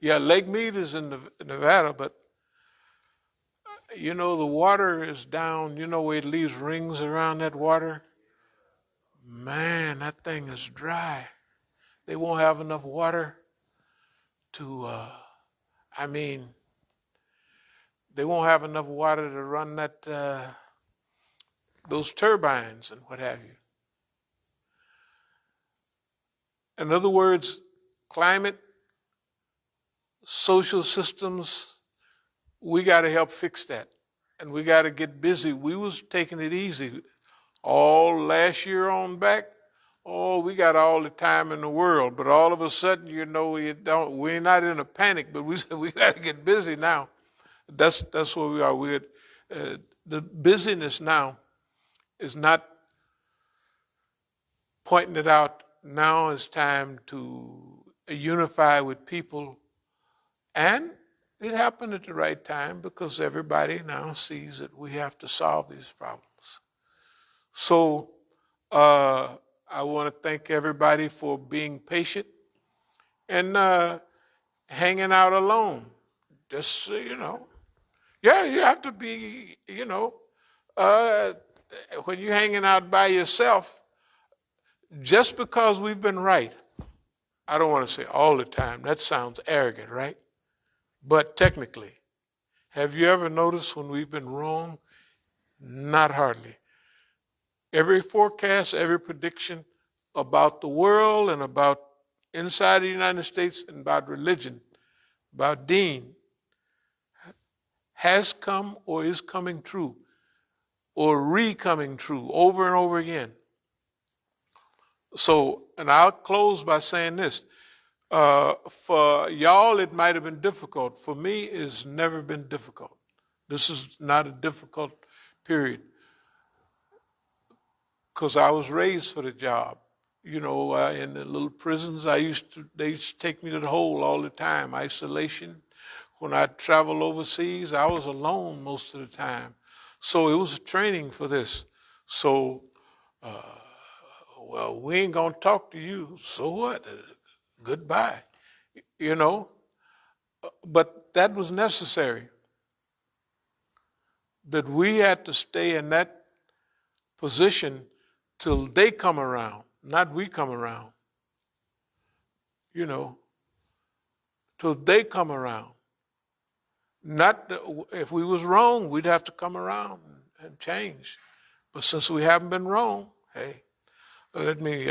Yeah, Lake Mead is in Nevada, but the water is down. Where it leaves rings around that water? Man, that thing is dry. They won't have enough water to, I mean, they won't have enough water to run those turbines and what have you. In other words, climate, social systems, we got to help fix that. And we got to get busy. We was taking it easy all last year on back. Oh, we got all the time in the world. But all of a sudden, we're not in a panic, but we said we got to get busy now. That's where we are. The busyness now is not pointing it out. Now it's time to unify with people. And it happened at the right time because everybody now sees that we have to solve these problems. So I want to thank everybody for being patient and hanging out alone. Just, yeah, you have to be, when you're hanging out by yourself, just because we've been right, I don't want to say all the time, that sounds arrogant, right? But technically, have you ever noticed when we've been wrong? Not hardly. Every forecast, every prediction about the world and about inside the United States and about religion, about deen, has come or is coming true or re-coming true over and over again. So, and I'll close by saying this. For y'all, it might have been difficult. For me, it's never been difficult. This is not a difficult period because I was raised for the job. In the little prisons, they used to take me to the hole all the time, isolation. When I traveled overseas, I was alone most of the time. So it was a training for this. So, well, we ain't going to talk to you. So what? Goodbye. But that was necessary. That we had to stay in that position till they come around, not we come around. Till they come around. Not if we was wrong, we'd have to come around and change. But since we haven't been wrong, hey, let me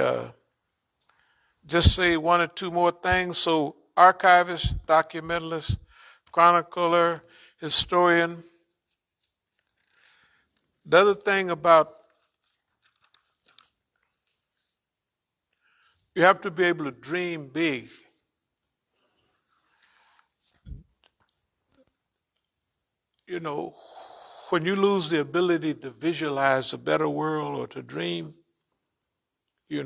just say one or two more things. So, archivist, documentalist, chronicler, historian. The other thing about you have to be able to dream big. When you lose the ability to visualize a better world or to dream, a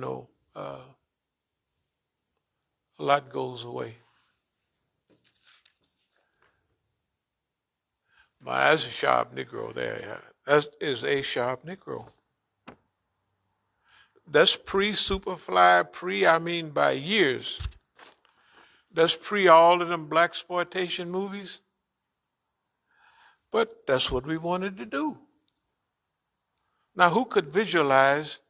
lot goes away. That's a sharp Negro there. That is a sharp Negro. That's pre-Superfly, I mean by years. That's pre all of them blaxploitation movies. But that's what we wanted to do. Now, who could visualize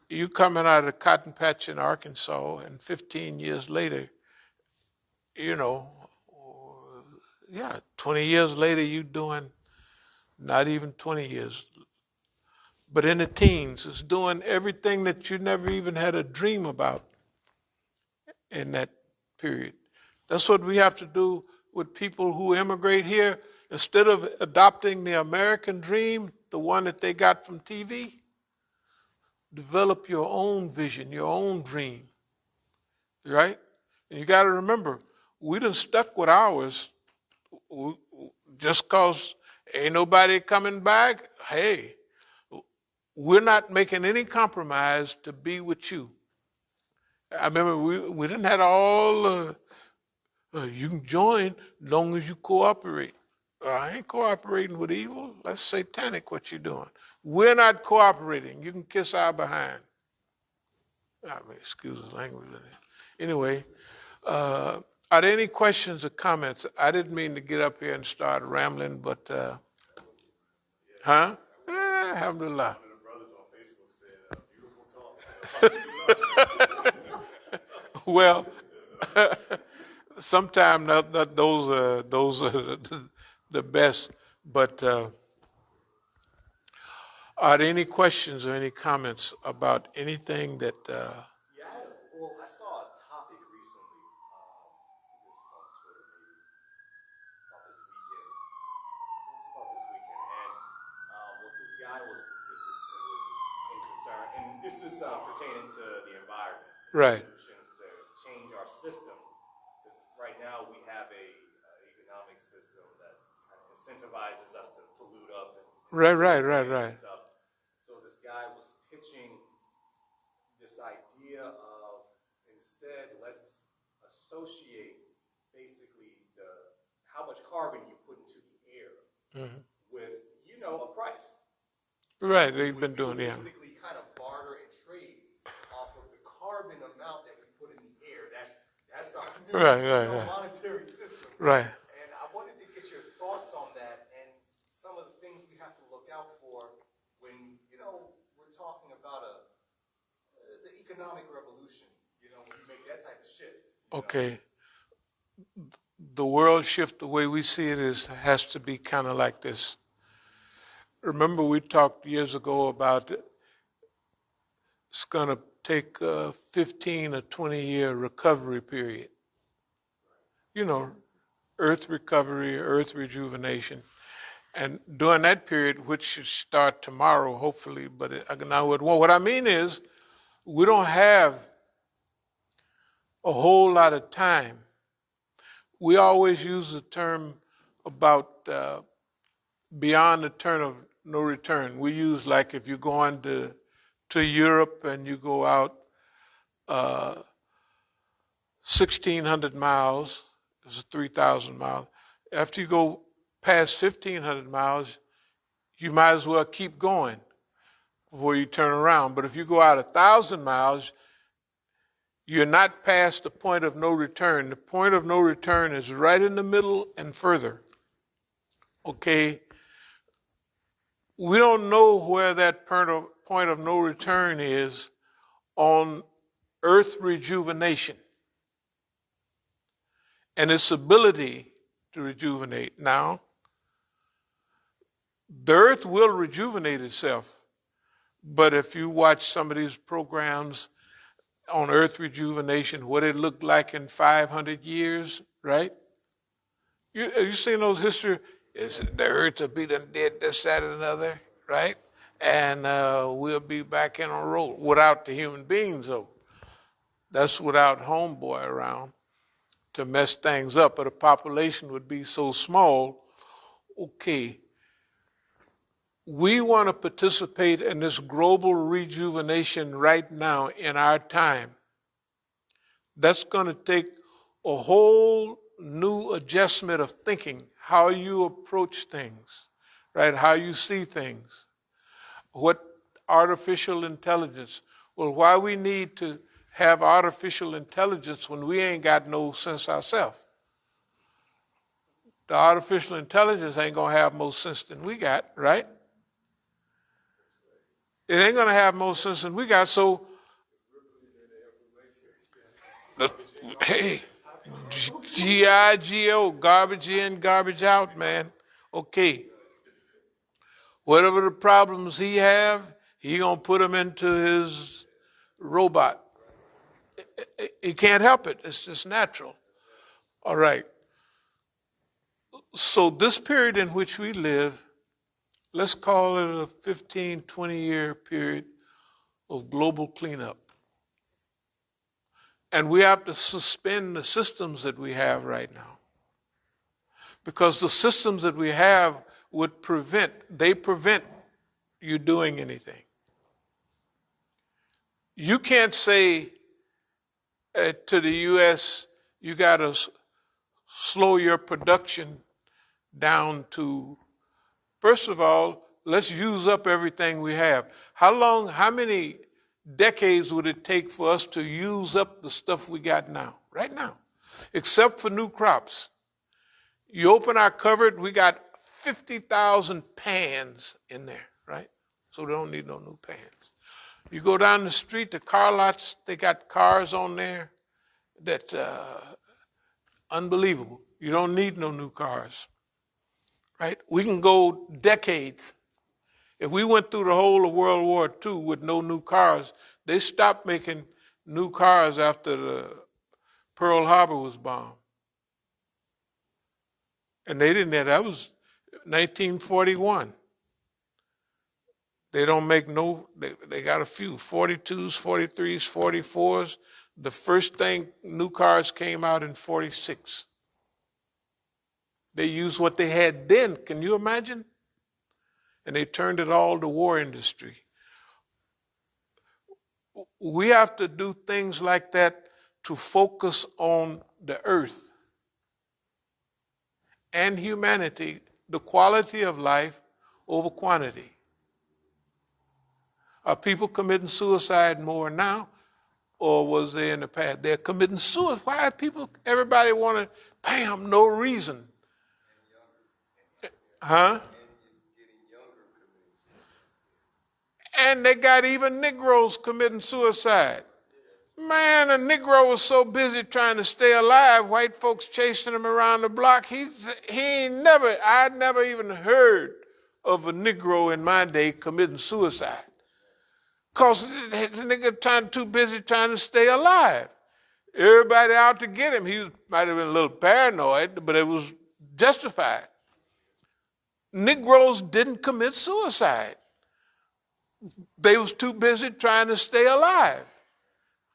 you coming out of the cotton patch in Arkansas and 15 years later, 20 years later you doing, not even 20 years, but in the teens, is doing everything that you never even had a dream about in that period. That's what we have to do with people who immigrate here. Instead of adopting the American dream, the one that they got from TV, develop your own vision, your own dream, right? And you got to remember, we done stuck with ours just because ain't nobody coming back. Hey, we're not making any compromise to be with you. I remember we didn't have all, you can join as long as you cooperate. I ain't cooperating with evil. That's satanic what you're doing. We're not cooperating. You can kiss our behind. I mean, excuse the language. Anyway, Are there any questions or comments? I didn't mean to get up here and start rambling, but, huh? Alhamdulillah. Well, sometimes those are the best. But are there any questions or any comments about anything that? Yeah, I saw a topic recently. This was on Twitter maybe about this weekend. It was about this weekend, and what this guy was, this is in concern, and this is pertaining to the environment, Right. solutions to change our system. Because right now we have a economic system that kind of incentivizes us to pollute up and Right. stuff. So this guy was pitching this idea of instead let's associate basically how much carbon you put into the air with a price. Right, they've been doing basically kind of barter and trade off of the carbon amount that we put in the air. That's our monetary system. Right. And I wanted to get your thoughts on that and some of the things we have to look out for when we're talking about it's an economic revolution. When you make that type of shift. Okay. The world shift, the way we see it, has to be kind of like this. Remember, we talked years ago about it's going to take a 15 or 20-year recovery period. Earth recovery, earth rejuvenation. And during that period, which should start tomorrow, hopefully, but what I mean is we don't have a whole lot of time. We always use the term about beyond the turn of no return. We use like if you're going to Europe and you go out 1,600 miles, it's 3,000 miles. After you go past 1,500 miles, you might as well keep going before you turn around. But if you go out 1,000 miles, you're not past the point of no return. The point of no return is right in the middle and further. Okay? We don't know where that point of no return is on earth rejuvenation and its ability to rejuvenate. Now, the earth will rejuvenate itself, but if you watch some of these programs on earth rejuvenation, what it looked like in 500 years, right? You seen those history? The earth will be done dead this, that, and another, right? And we'll be back in a road without the human beings, though. That's without homeboy around to mess things up, but the population would be so small. Okay, we want to participate in this global rejuvenation right now in our time. That's going to take a whole new adjustment of thinking, how you approach things, right? How you see things. What artificial intelligence? Well, why we need to have artificial intelligence when we ain't got no sense ourselves? The artificial intelligence ain't going to have more sense than we got, right? It ain't going to have more sense than we got, so hey, G-I-G-O, garbage in, garbage out, man. Okay. Whatever the problems he have, he going to put them into his robot. He can't help it. It's just natural. All right. So this period in which we live, let's call it a 15, 20-year period of global cleanup. And we have to suspend the systems that we have right now. Because the systems that we have would prevent you doing anything. You can't say to the U.S., you got to slow your production down to, first of all, let's use up everything we have. How many decades would it take for us to use up the stuff we got now? Right now. except for new crops. You open our cupboard, we got 50,000 pans in there, right? So we don't need no new pans. You go down the street, the car lots, they got cars on there that unbelievable. You don't need no new cars, right? We can go decades. If we went through the whole of World War II with no new cars, they stopped making new cars after the Pearl Harbor was bombed. And they didn't have, that was 1941. They don't make no, they got a few, 42s, 43s, 44s. The first thing, new cars came out in 46. They used what they had then, can you imagine? And they turned it all to war industry. We have to do things like that to focus on the earth and humanity, the quality of life over quantity. Are people committing suicide more now, or was they in the past? They're committing suicide. Why people, everybody want to, bam, no reason. Huh? And they got even Negroes committing suicide. Man, a Negro was so busy trying to stay alive, white folks chasing him around the block. I'd never even heard of a Negro in my day committing suicide. Because the nigga too busy trying to stay alive. Everybody out to get him. Might have been a little paranoid, but it was justified. Negroes didn't commit suicide. They was too busy trying to stay alive,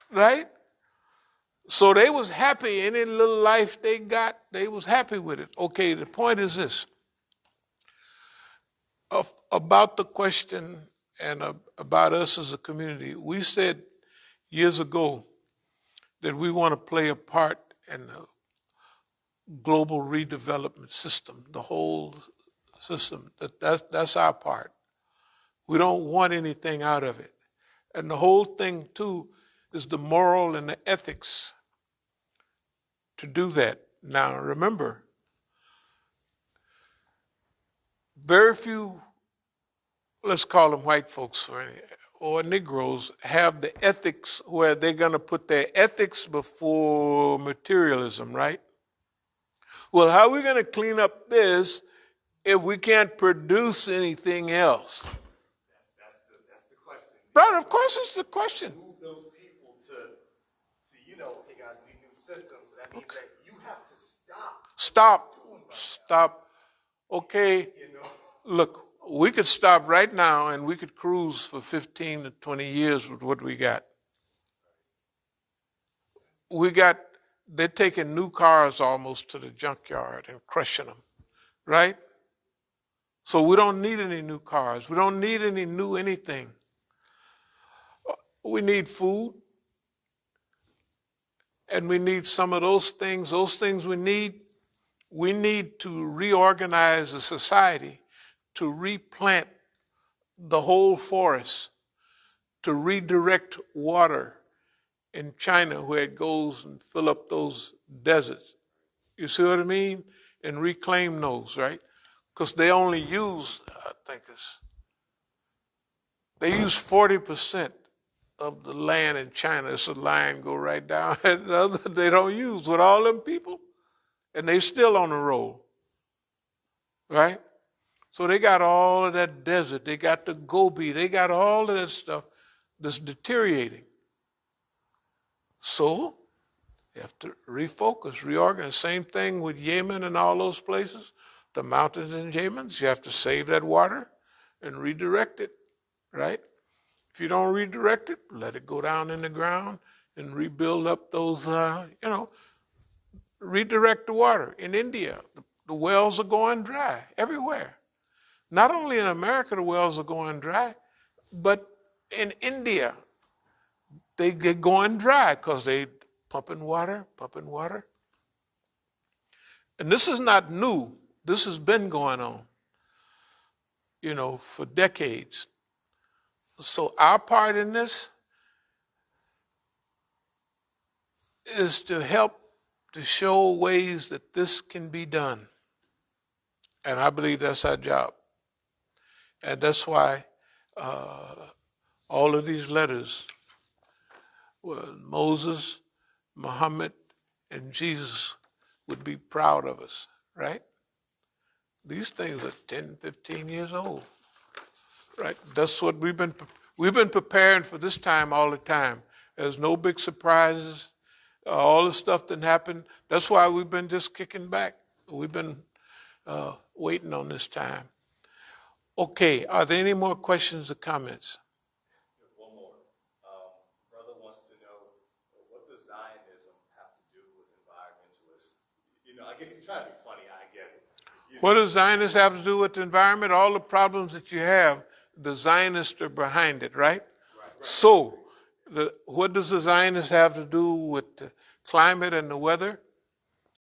right? So they was happy. Any little life they got, they was happy with it. Okay, the point is this. About the question and about us as a community, we said years ago that we want to play a part in the global redevelopment system, the whole system. That's our part. We don't want anything out of it. And the whole thing, too, is the moral and the ethics to do that. Now, remember, very few, let's call them white folks or Negroes, have the ethics where they're going to put their ethics before materialism, right? Well, how are we going to clean up this if we can't produce anything else? That's the question. Right, of course it's the question. Move those people to hey guys, we need new systems. So that means that you have to Stop. Okay, look, we could stop right now and we could cruise for 15 to 20 years with what we got. They're taking new cars almost to the junkyard and crushing them, right? So we don't need any new cars. We don't need any new anything. We need food, and we need some of those things. Those things we need to reorganize the society, to replant the whole forest, to redirect water in China where it goes and fill up those deserts. You see what I mean? And reclaim those, right? Because they only use, they use 40% of the land in China. It's a line go right down, and the other they don't use with all them people, and they still on the roll, right? So they got all of that desert. They got the Gobi. They got all of that stuff that's deteriorating. So you have to refocus, reorganize. Same thing with Yemen and all those places. The mountains in Yemen, you have to save that water and redirect it, right? If you don't redirect it, let it go down in the ground and rebuild up those, redirect the water. In India, the wells are going dry everywhere. Not only in America the wells are going dry, but in India they get going dry because they pumping water. And this is not new. This has been going on, for decades. So our part in this is to help to show ways that this can be done. And I believe that's our job. And that's why all of these letters were Moses, Muhammad, and Jesus would be proud of us, right? These things are 10, 15 years old, right? That's what we've been preparing for this time all the time. There's no big surprises. All the stuff that happened. That's why we've been just kicking back. We've been waiting on this time. Okay, are there any more questions or comments? One more. Brother wants to know, what does Zionism have to do with environmentalists? I guess he's trying to be funny, I guess. What does Zionists have to do with the environment? All the problems that you have, the Zionists are behind it, right? So, what does the Zionists have to do with the climate and the weather?